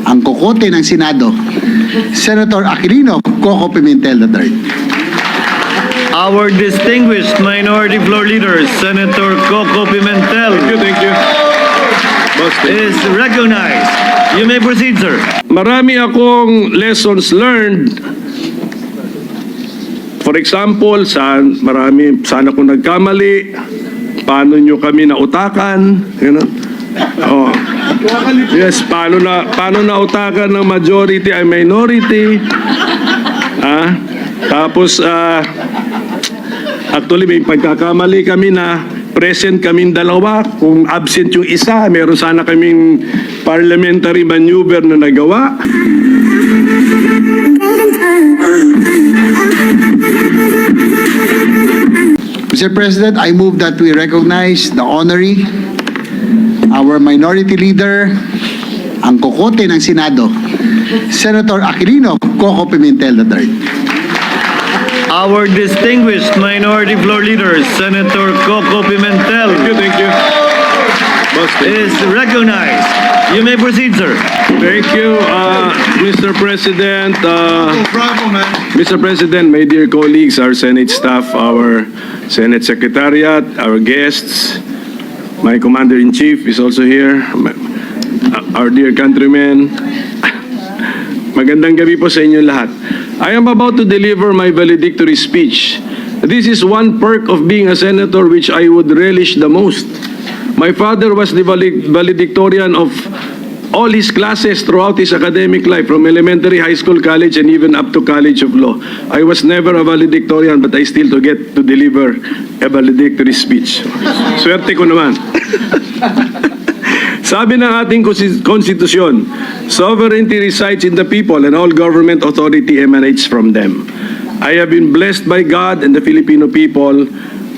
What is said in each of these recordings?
ang kokote ng Senado, Senator Koko Pimentel III. Our distinguished minority floor leader, Senator Koko Pimentel, Thank you. is recognized. You may proceed, sir. Marami akong lessons learned. For example, sana kung nagkamali, paano nyo kami nautakan, Oh. Yes, paano nautakan ng majority ay minority. Tapos, actually may pagkakamali kami na present kaming dalawa. Kung absent yung isa, meron sana kaming parliamentary maneuver na nagawa. Mr. President, I move that we recognize the honoree, our minority leader, ang kokote ng Senado, Senator Koko Pimentel III. Our distinguished minority floor leader, Senator Koko Pimentel, Thank you. is recognized. You may proceed, sir. Thank you, Mr. President. Mr. President, my dear colleagues, our Senate staff, our Senate Secretariat, our guests, my Commander-in-Chief is also here, our dear countrymen. Magandang gabi po sa inyo lahat. I am about to deliver my valedictory speech. This is one perk of being a senator which I would relish the most. My father was the valedictorian of all his classes throughout his academic life, from elementary, high school, college, and even up to College of Law. I was never a valedictorian, but I still get to deliver a valedictory speech. Swerte ko naman. Sabi ng ating konstitusyon, sovereignty resides in the people and all government authority emanates from them. I have been blessed by God and the Filipino people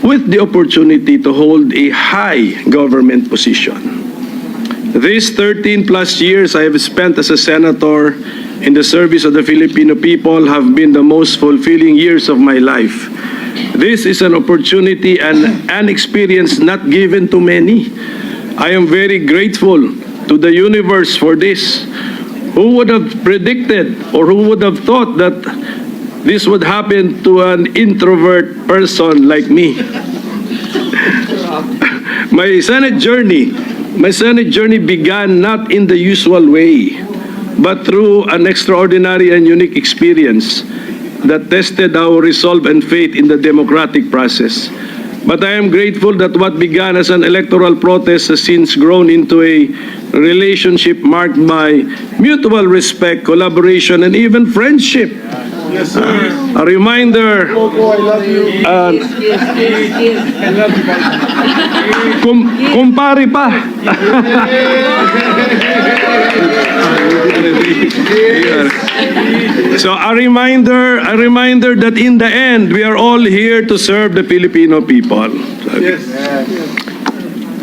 with the opportunity to hold a high government position. These 13 plus years I have spent as a senator in the service of the Filipino people have been the most fulfilling years of my life. This is an opportunity and an experience not given to many. I am very grateful to the universe for this. Who would have predicted or who would have thought that this would happen to an introvert person like me? My Senate journey began not in the usual way, but through an extraordinary and unique experience that tested our resolve and faith in the democratic process. But I am grateful that what began as an electoral protest has since grown into a relationship marked by mutual respect, collaboration, and even friendship. Yes, sir. A reminder, Koko, I love you. kumpare pa. So a reminder that in the end, we are all here to serve the Filipino people. Yes.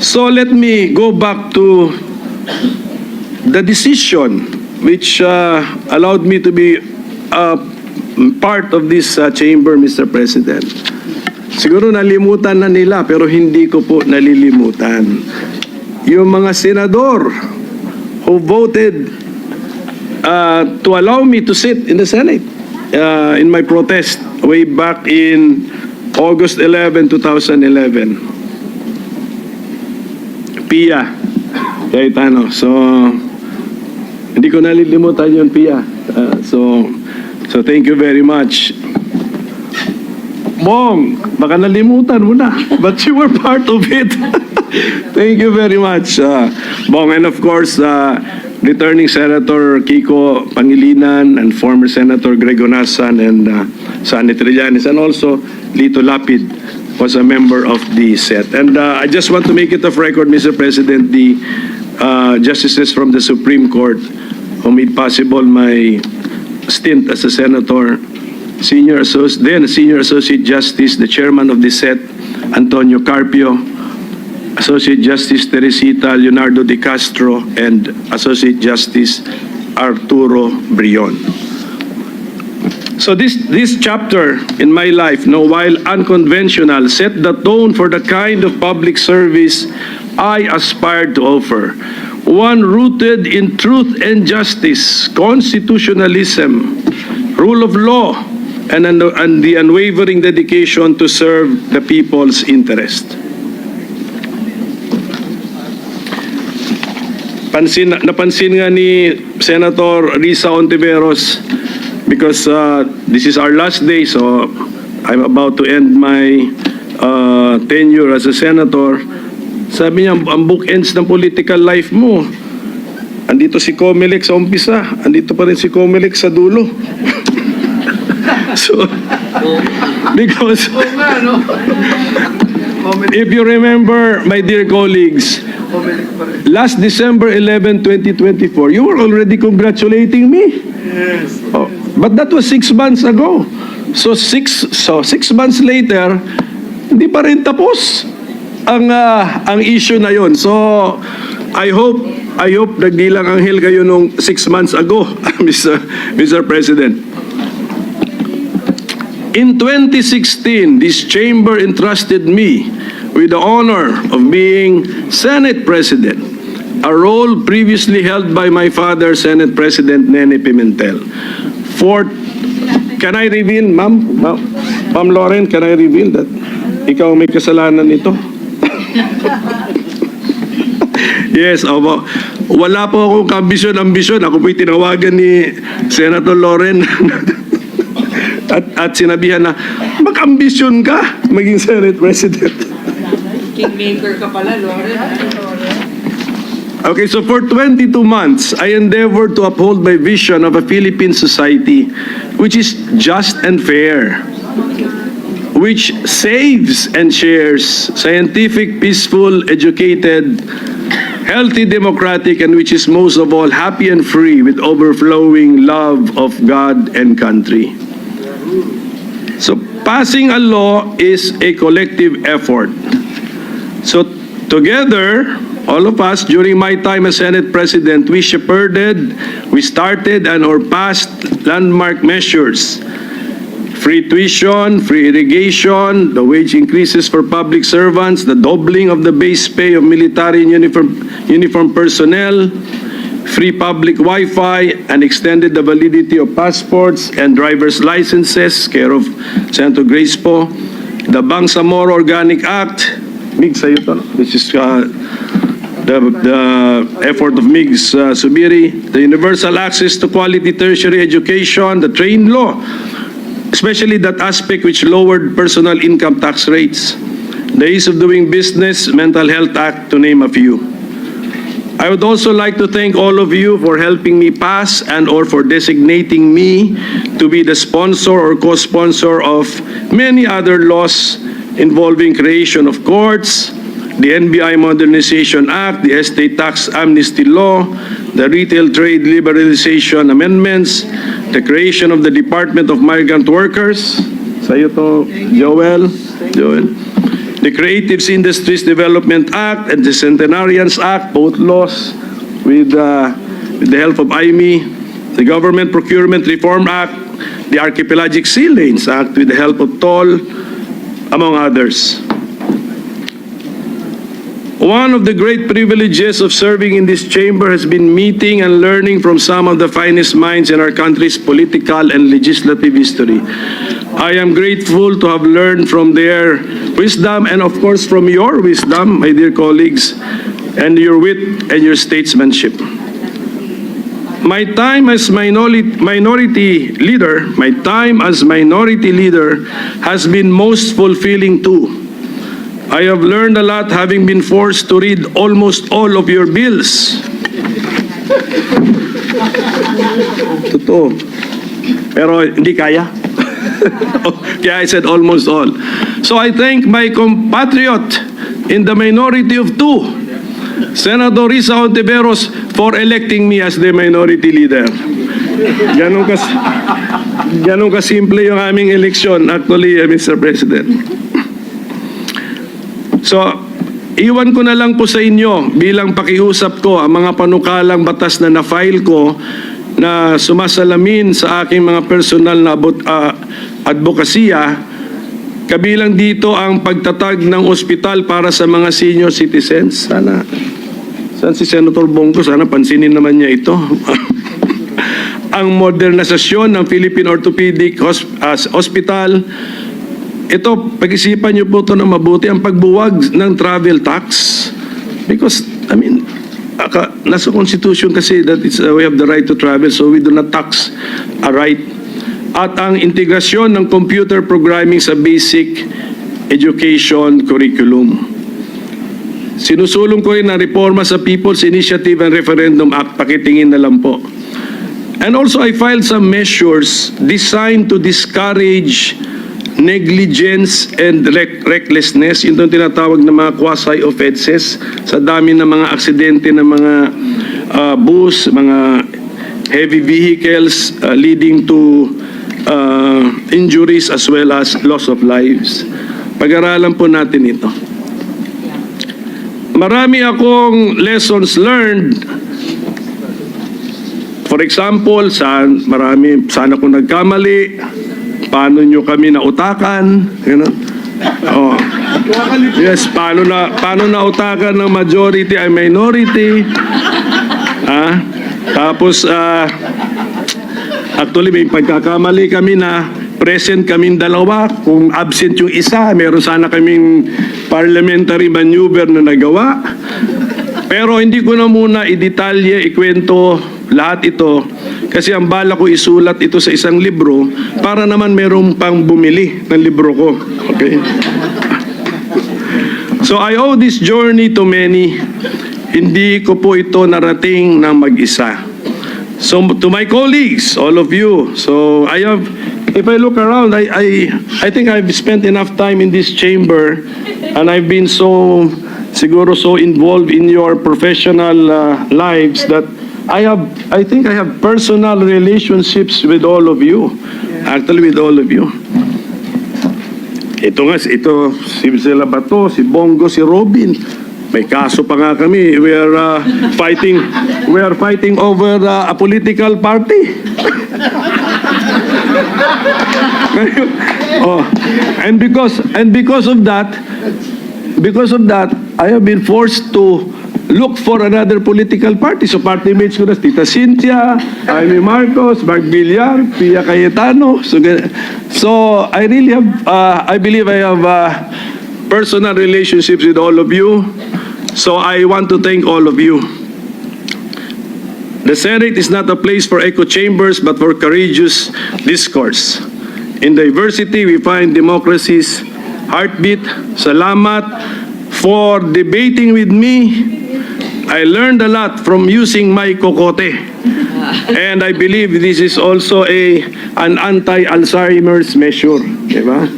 So let me go back to the decision which allowed me to be part of this chamber, Mr. President. Siguro nalimutan na nila pero hindi ko po nalilimutan. Yung mga senador who voted to allow me to sit in the Senate in my protest way back in August 11, 2011. Pia Cayetano. So, hindi ko nalilimutan yun, Pia. So thank you very much. Bong, baka nalimutan mo na, but you were part of it. Thank you very much, Bong. And of course, returning Senator Kiko Pangilinan and former Senator Greg Onasan and Sonny Trillanes, and also Lito Lapid was a member of the set. And I just want to make it of record, Mr. President, the justices from the Supreme Court who made possible my stint as a senator, then Senior Associate Justice, the chairman of the set, Antonio Carpio, Associate Justice Teresita Leonardo de Castro, and Associate Justice Arturo Brion. So this chapter in my life, while unconventional, set the tone for the kind of public service I aspired to offer. one rooted in truth and justice, constitutionalism, rule of law, and the unwavering dedication to serve the people's interest. Napansin nga ni Senator Risa Ontiveros, because this is our last day, so I'm about to end my tenure as a senator. Sabi niya, ang bookends ng political life mo, andito si Comelec sa umpisa, andito pa rin si Comelec sa dulo. So, because if you remember, my dear colleagues, last December 11, 2024, you were already congratulating me. Yes. Oh, but that was 6 months ago. So 6 months later, hindi pa rin tapos ang issue na yon. So I hope nagdilang anghel kayo nung 6 months ago, Mr. President. In 2016, this chamber entrusted me with the honor of being Senate President, a role previously held by my father, Senate President Nene Pimentel. Can I reveal, Ma'am Lauren, can I reveal that ikaw may kasalanan nito? Yes, opo. Wala po akong ambisyon. Ako po'y tinawagan ni Senator Lauren at sinabihan na, mag-ambisyon ka maging Senate President. Kingmaker ka pala, Lauren. Okay, so for 22 months, I endeavored to uphold my vision of a Philippine society which is just and fair, which saves and shares, scientific, peaceful, educated, healthy, democratic, and which is most of all happy and free with overflowing love of God and country. So passing a law is a collective effort. So together, all of us, during my time as Senate President, we shepherded, we started or passed landmark measures. Free tuition, free irrigation, the wage increases for public servants, the doubling of the base pay of military and uniform personnel, free public Wi-Fi, and extended the validity of passports and driver's licenses, care of Senator Grace po, the Bangsamoro Organic Act, Mig, sa'yo to, which is the effort of Migs Subiri, the universal access to quality tertiary education, the train law, especially that aspect which lowered personal income tax rates, the ease of doing business, mental health act, to name a few. I would also like to thank all of you for helping me pass or for designating me to be the sponsor or co-sponsor of many other laws involving creation of courts, the NBI Modernization Act, the Estate Tax Amnesty Law, the Retail Trade Liberalization Amendments, the creation of the Department of Migrant Workers, sa'yo to, Joel, the Creative Industries Development Act and the Centenarians Act, both laws with the help of IME, the Government Procurement Reform Act, the Archipelagic Sea Lanes Act with the help of TOL, among others. One of the great privileges of serving in this chamber has been meeting and learning from some of the finest minds in our country's political and legislative history. I am grateful to have learned from their wisdom and of course from your wisdom, my dear colleagues, and your wit and your statesmanship. My time as minority leader has been most fulfilling too. I have learned a lot having been forced to read almost all of your bills. Totoo. Pero hindi kaya. Kaya I said almost all. So I thank my compatriot in the minority of two, Senador Risa Ontiveros, for electing me as the minority leader. Ganun kasimple yung aming eleksyon, actually, Mr. President. So, iwan ko na lang po sa inyo bilang pakiusap ko ang mga panukalang batas na na-file ko na sumasalamin sa aking mga personal na advokasya, kabilang dito ang pagtatag ng ospital para sa mga senior citizens. Sana Saan si Senator Bongo? Sana pansinin naman niya ito. Ang modernisasyon ng Philippine Orthopedic Hospital. Ito, pag-isipan niyo po ito na mabuti. Ang pagbuwag ng travel tax. Because, I mean, nasa Constitution kasi that we have the right to travel, so we do not tax a right. At ang integrasyon ng computer programming sa basic education curriculum. Sinusulong ko rin ang reforma sa People's Initiative and Referendum Act. Pakitingin na lang po. And also, I filed some measures designed to discourage negligence and recklessness. Ito yung tinatawag na mga quasi-offenses sa dami ng mga aksidente ng mga bus, mga heavy vehicles leading to injuries as well as loss of lives. Pag-aralan po natin ito. Marami akong lessons learned. For example, sana kung nagkamali, paano nyo kami nautakan? Oh. Yes, paano nautakan ng majority ay minority? Tapos, actually, may pagkakamali kami na present kaming dalawa. Kung absent yung isa, meron sana kaming parliamentary maneuver na nagawa. Pero hindi ko na muna i-detalye, ikwento lahat ito. Kasi ang bala ko isulat ito sa isang libro para naman merong pang bumili ng libro ko. Okay? So I owe this journey to many. Hindi ko po ito narating ng mag-isa. So to my colleagues, all of you, so if I look around, I think I've spent enough time in this chamber and I've been siguro so involved in your professional lives that I think I have personal relationships with all of you. Actually, with all of you. Ito si Sila Bato, si Bongo, si Robin. May kaso pa nga kami. We are fighting over a political party. And because of that, I have been forced to look for another political party. So party mates ko na Tita Cynthia, Jaime Marcos, Mark Villar, Pia Cayetano. So I really have, I believe I have personal relationships with all of you. So I want to thank all of you. The Senate is not a place for echo chambers, but for courageous discourse. In diversity, we find democracy's heartbeat. Salamat for debating with me. I learned a lot from using my kokote. And I believe this is also an anti-Alzheimer's measure. Diba?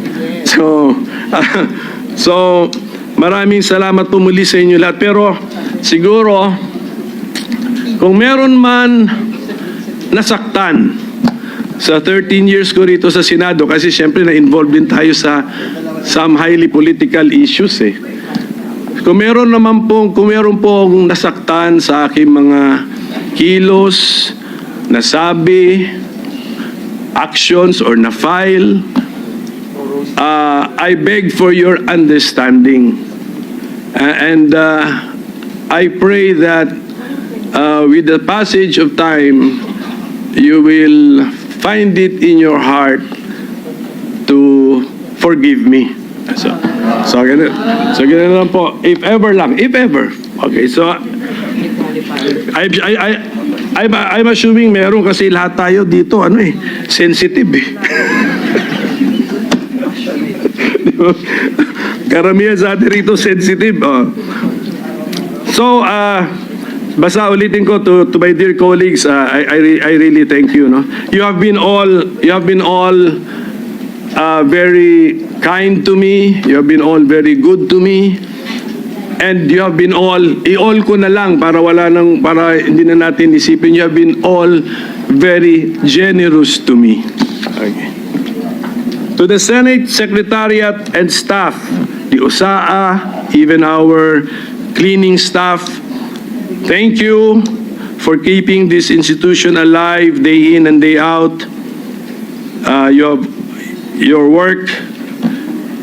So, maraming salamat po muli sa inyo lahat. Pero siguro, kung meron man nasaktan sa 13 years ko rito sa Senado, kasi siyempre na-involved din tayo sa some highly political issues eh. Kung meron pong nasaktan sa aking mga kilos, nasabi, actions, or na-file, I beg for your understanding. And I pray that with the passage of time, you will find it in your heart to forgive me. So ganun lang po. If ever. Okay, so I'm assuming meron kasi lahat tayo dito sensitive eh. Karamihan sa atin rito sensitive. So basta ulitin ko to my dear colleagues, I really thank you. No? You have been all very kind to me. You have been all very good to me. And you have been all, i-all ko na lang para hindi na natin isipin. You have been all very generous to me. Okay. To the Senate Secretariat and staff, the USAA, even our cleaning staff, thank you for keeping this institution alive day in and day out. Your work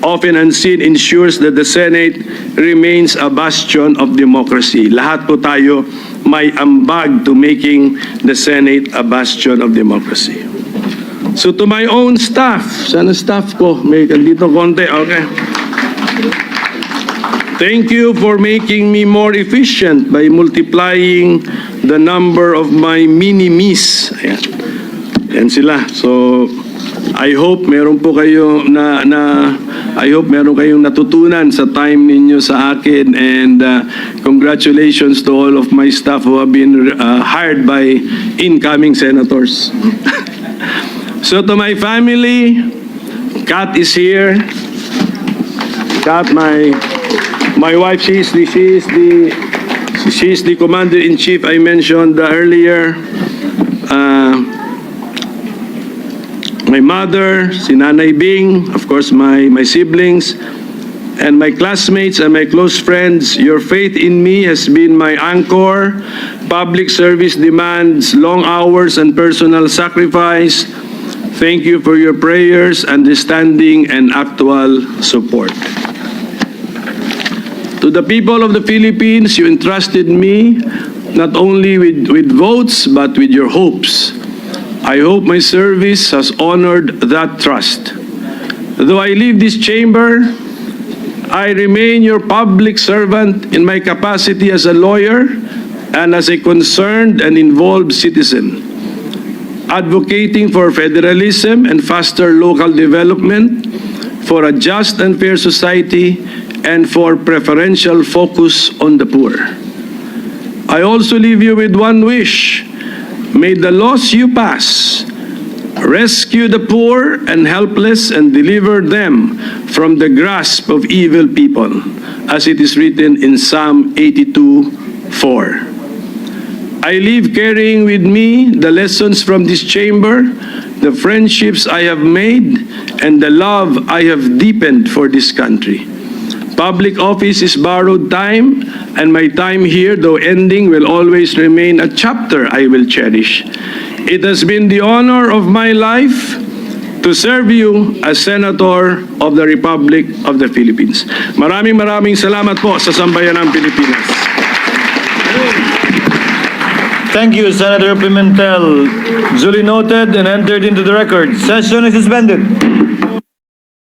often unseen, ensures that the Senate remains a bastion of democracy. Lahat po tayo may ambag to making the Senate a bastion of democracy. So to my own staff, sana staff ko, may dito konti, okay. Thank you for making me more efficient by multiplying the number of my mini-me's. Ayan. Ayan sila. So, I hope meron po kayo I hope meron kayong natutunan sa time ninyo sa akin, and congratulations to all of my staff who have been hired by incoming senators. So to my family, Kat is here. Kat, my wife, she's the commander-in-chief I mentioned earlier. My mother, si Nanay Bing, of course my siblings, and my classmates and my close friends. Your faith in me has been my anchor. Public service demands long hours and personal sacrifice. Thank you for your prayers, understanding, and actual support. To the people of the Philippines, you entrusted me not only with votes, but with your hopes. I hope my service has honored that trust. Though I leave this chamber, I remain your public servant in my capacity as a lawyer and as a concerned and involved citizen, advocating for federalism and faster local development, for a just and fair society, and for preferential focus on the poor. I also leave you with one wish. May the laws you pass rescue the poor and helpless and deliver them from the grasp of evil people, as it is written in Psalm 82:4. I leave carrying with me the lessons from this chamber, the friendships I have made, and the love I have deepened for this country. Public office is borrowed time, and my time here, though ending, will always remain a chapter I will cherish. It has been the honor of my life to serve you as Senator of the Republic of the Philippines. Maraming salamat po sa sambayan ng Pilipinas. Thank you, Senator Pimentel. Duly noted and entered into the record. Session is suspended.